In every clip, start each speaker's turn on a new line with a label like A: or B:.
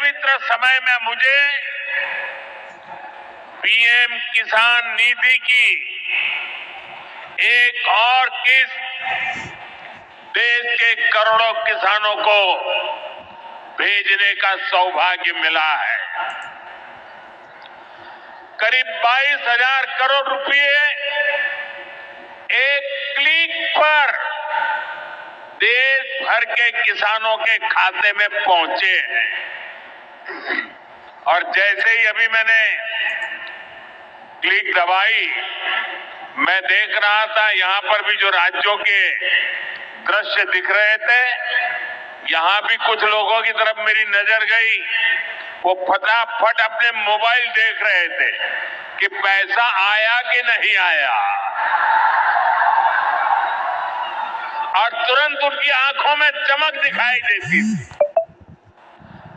A: पवित्र समय में मुझे पीएम किसान निधि की एक और किस्त देश के करोड़ों किसानों को भेजने का सौभाग्य मिला है। करीब 22,000 करोड़ रुपए एक क्लिक पर देश भर के किसानों के खाते में पहुंचे हैं। और जैसे ही अभी मैंने क्लिक दबाई, मैं देख रहा था यहां पर भी जो राज्यों के दृश्य दिख रहे थे, यहां भी कुछ लोगों की तरफ मेरी नजर गई। वो फटाफट अपने मोबाइल देख रहे थे कि पैसा आया कि नहीं आया, और तुरंत उनकी आंखों में चमक दिखाई देती थी।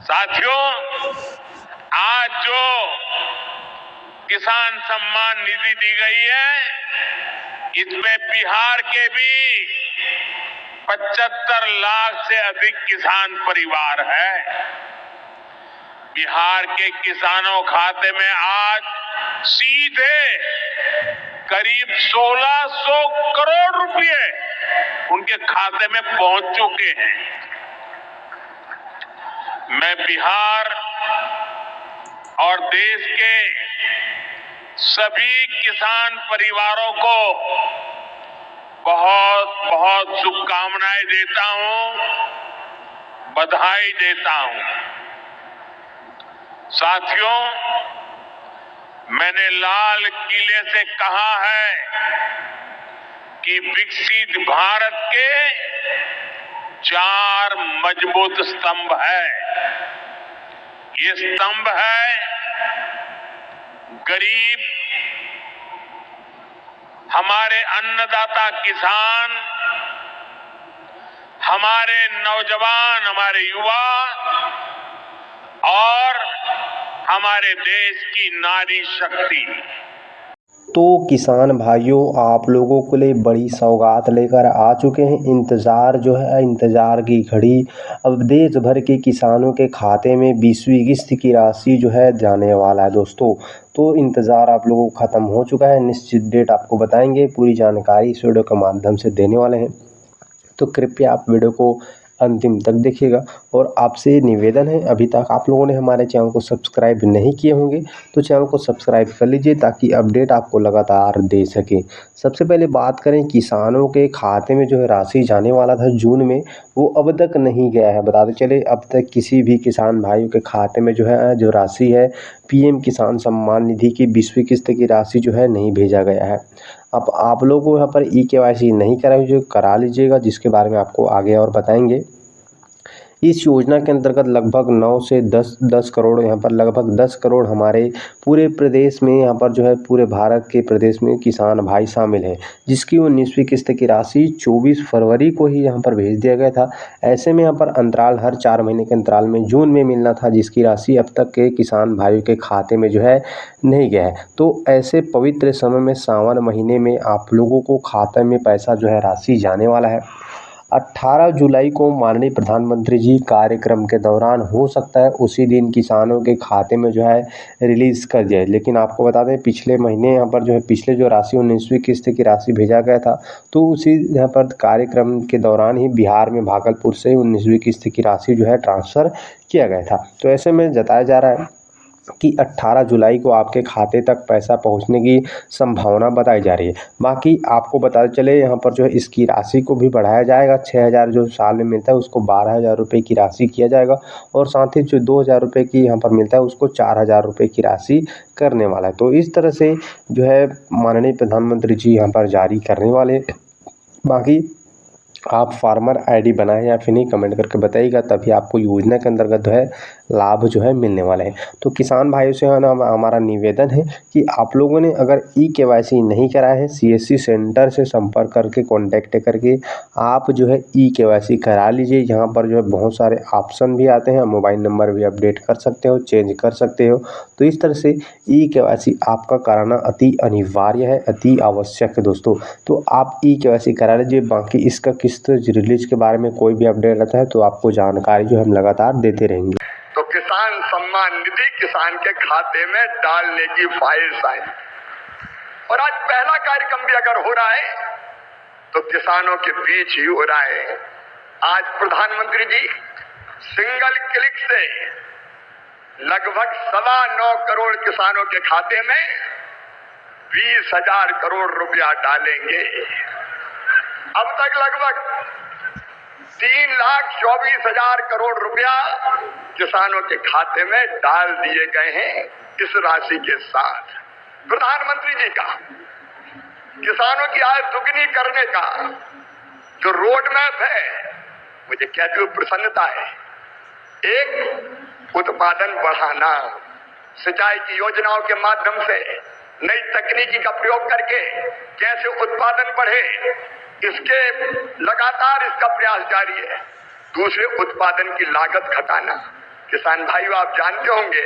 A: साथियों, आज जो किसान सम्मान निधि दी गई है, इसमें बिहार के भी 75 लाख से अधिक किसान परिवार है। बिहार के किसानों खाते में आज सीधे करीब 1600 करोड़ रुपए उनके खाते में पहुंच चुके हैं। मैं बिहार और देश के सभी किसान परिवारों को बहुत बहुत शुभकामनाएं देता हूं, बधाई देता हूं। साथियों, मैंने लाल किले से कहा है कि विकसित भारत के 4 मजबूत स्तंभ है। ये स्तंभ है गरीब, हमारे अन्नदाता किसान, हमारे नौजवान, हमारे युवा और हमारे देश की नारी शक्ति।
B: तो किसान भाइयों, आप लोगों के लिए बड़ी सौगात लेकर आ चुके हैं। इंतज़ार जो है, इंतज़ार की घड़ी अब देश भर के किसानों के खाते में 20वीं किस्त की राशि जो है जाने वाला है दोस्तों। तो इंतज़ार आप लोगों को ख़त्म हो चुका है। निश्चित डेट आपको बताएंगे, पूरी जानकारी इस वीडियो के माध्यम से देने वाले हैं। तो कृपया आप वीडियो को अंतिम तक देखिएगा। और आपसे निवेदन है, अभी तक आप लोगों ने हमारे चैनल को सब्सक्राइब नहीं किए होंगे तो चैनल को सब्सक्राइब कर लीजिए, ताकि अपडेट आपको लगातार दे सके। सबसे पहले बात करें किसानों के खाते में जो है राशि जाने वाला था जून में, वो अब तक नहीं गया है। बताते चले, अब तक किसी भी किसान भाइयों के खाते में जो है जो राशि है पीएम किसान सम्मान निधि की 20वीं किस्त की राशि जो है नहीं भेजा गया है। अब आप लोगों को यहाँ पर ई-केवाईसी नहीं करा लीजिएगा, जिसके बारे में आपको आगे और बताएंगे। इस योजना के अंतर्गत लगभग 9 से 10 करोड़, यहाँ पर लगभग 10 करोड़ हमारे पूरे प्रदेश में, यहाँ पर जो है पूरे भारत के प्रदेश में किसान भाई शामिल हैं, जिसकी 19वीं किस्त की राशि 24 फरवरी को ही यहाँ पर भेज दिया गया था। ऐसे में यहाँ पर अंतराल हर 4 महीने के अंतराल में जून में मिलना था, जिसकी राशि अब तक के किसान भाइयों के खाते में जो है नहीं गया है। तो ऐसे पवित्र समय में, सावन महीने में आप लोगों को खाते में पैसा जो है राशि जाने वाला है। 18 जुलाई को माननीय प्रधानमंत्री जी कार्यक्रम के दौरान हो सकता है उसी दिन किसानों के खाते में जो है रिलीज़ कर दिया। लेकिन आपको बता दें, पिछले महीने यहाँ पर जो है पिछले जो राशि 19वीं किस्त की राशि भेजा गया था, तो उसी यहाँ पर कार्यक्रम के दौरान ही बिहार में भागलपुर से 19वीं किस्त की राशि जो है ट्रांसफ़र किया गया था। तो ऐसे में जताया जा रहा है कि 18 जुलाई को आपके खाते तक पैसा पहुंचने की संभावना बताई जा रही है। बाकी आपको बताते चले, यहाँ पर जो है इसकी राशि को भी बढ़ाया जाएगा। 6,000 जो साल में मिलता है उसको 12,000 रुपये की राशि किया जाएगा, और साथ ही जो 2,000 रुपये की यहाँ पर मिलता है उसको 4,000 रुपये की राशि करने वाला है। तो इस तरह से जो है माननीय प्रधानमंत्री जी यहाँ पर जारी करने वाले। बाकी आप फार्मर आईडी बनाएं या फिर नहीं, कमेंट करके बताइएगा, तभी आपको योजना के अंतर्गत जो है लाभ जो है मिलने वाले हैं। तो किसान भाइयों से है ना हमारा निवेदन है कि आप लोगों ने अगर ई-केवाईसी नहीं कराया है, सीएससी सेंटर से संपर्क करके कॉन्टैक्ट करके आप जो है ई-केवाईसी करा लीजिए। यहाँ पर जो है बहुत सारे ऑप्शन भी आते हैं, मोबाइल नंबर भी अपडेट कर सकते हो, चेंज कर सकते हो। तो इस तरह से ई-केवाईसी आपका कराना अति अनिवार्य है, अति आवश्यक है दोस्तों। तो आप ई-केवाईसी करा लीजिए। बाकी इसका किस्त रिलीज के बारे में कोई भी अपडेट रहता है तो आपको जानकारी जो हम लगातार देते रहेंगे।
A: तो किसान
C: किसान सम्मान निधि किसान के खाते में डालने की ख्वाहिश आई। और आज पहला कार्यक्रम भी अगर हो रहा है तो किसानों के बीच ही हो रहा है। आज प्रधानमंत्री जी सिंगल क्लिक से लगभग 9.25 करोड़ किसानों के खाते में 20,000 करोड़ रुपया डालेंगे। अब तक लगभग 3,24,000 करोड़ रुपया किसानों के खाते में डाल दिए गए हैं। इस राशि के साथ प्रधानमंत्री जी का किसानों की आय दुगनी करने का जो रोड मैप है, मुझे कहते हुए प्रसन्नता है। एक, उत्पादन बढ़ाना, सिंचाई की योजनाओं के माध्यम से नई तकनीकी का प्रयोग करके कैसे उत्पादन बढ़े, इसके लगातार इसका प्रयास जारी है। दूसरे, उत्पादन की लागत घटाना। किसान भाइयों, आप जानते होंगे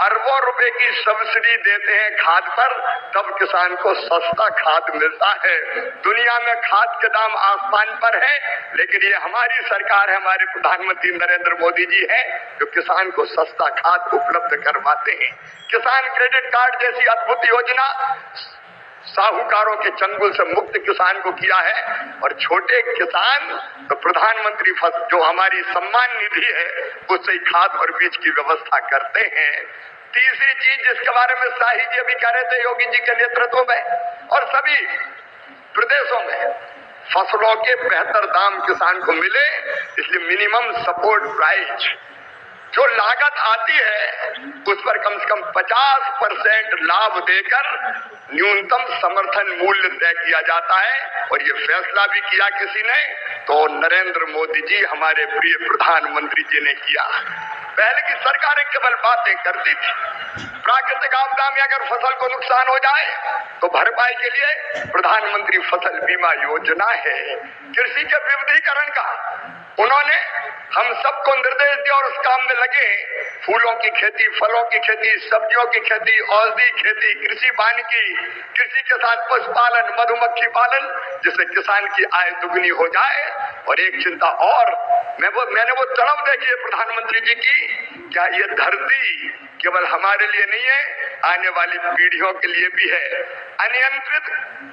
C: अरबों रुपए की सब्सिडी देते हैं खाद पर, तब किसान को सस्ता खाद मिलता है। दुनिया में खाद के दाम आसमान पर है, लेकिन ये हमारी सरकार है, हमारे प्रधानमंत्री नरेंद्र मोदी जी है जो किसान को सस्ता खाद उपलब्ध करवाते हैं। किसान क्रेडिट कार्ड जैसी अद्भुत योजना साहूकारों के चंगुल से मुक्त किसान को किया है। और छोटे किसान तो प्रधानमंत्री जो हमारी सम्मान निधि है उससे ही खाद और बीज की व्यवस्था करते हैं। तीसरी चीज जिसके बारे में शाही जी अभी कह रहे थे, योगी जी के नेतृत्व में और सभी प्रदेशों में फसलों के बेहतर दाम किसान को मिले, इसलिए मिनिमम सपोर्ट प्राइस जो लागत आती है उस पर कम से कम 50% लाभ देकर न्यूनतम समर्थन मूल्य तय किया जाता है। और ये फैसला भी किया किसी ने, तो नरेंद्र मोदी जी हमारे प्रिय प्रधानमंत्री जी ने किया। पहले की सरकारें केवल बातें करती थी। प्राकृतिक आपदा में अगर फसल को नुकसान हो जाए तो भरपाई के लिए प्रधानमंत्री फसल बीमा योजना है। कृषि के विविधीकरण का उन्होंने हम सबको निर्देश दिया और उस काम में लगे। फूलों की खेती, फलों की खेती, सब्जियों की खेती, औषधि खेती, कृषि वानिकी, कृषि के साथ पशुपालन, मधुमक्खी पालन, जिससे किसान की आय दुगनी हो जाए। और एक चिंता और, मैंने वो तड़प देखी है प्रधानमंत्री जी की, क्या ये धरती केवल हमारे लिए नहीं है, आने वाली पीढ़ियों के लिए भी है। अनियंत्रित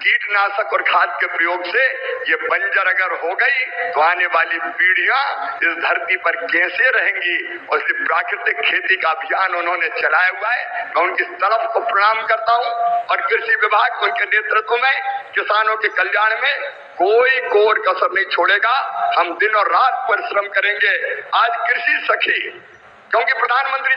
C: कीटनाशक और खाद के प्रयोग से ये बंजर अगर हो गई तो आने वाली पीढ़ियां इस धरती पर कैसे रहेंगी। और इसलिए प्राकृतिक खेती का अभियान उन्होंने चलाया हुआ है। मैं उनकी तरफ को प्रणाम करता हूं और कृषि विभाग उनके नेतृत्व में किसानों के कल्याण में कोई कोर कसर नहीं छोड़ेगा। हम दिन और रात परिश्रम करेंगे। आज कृषि सखी, क्योंकि प्रधानमंत्री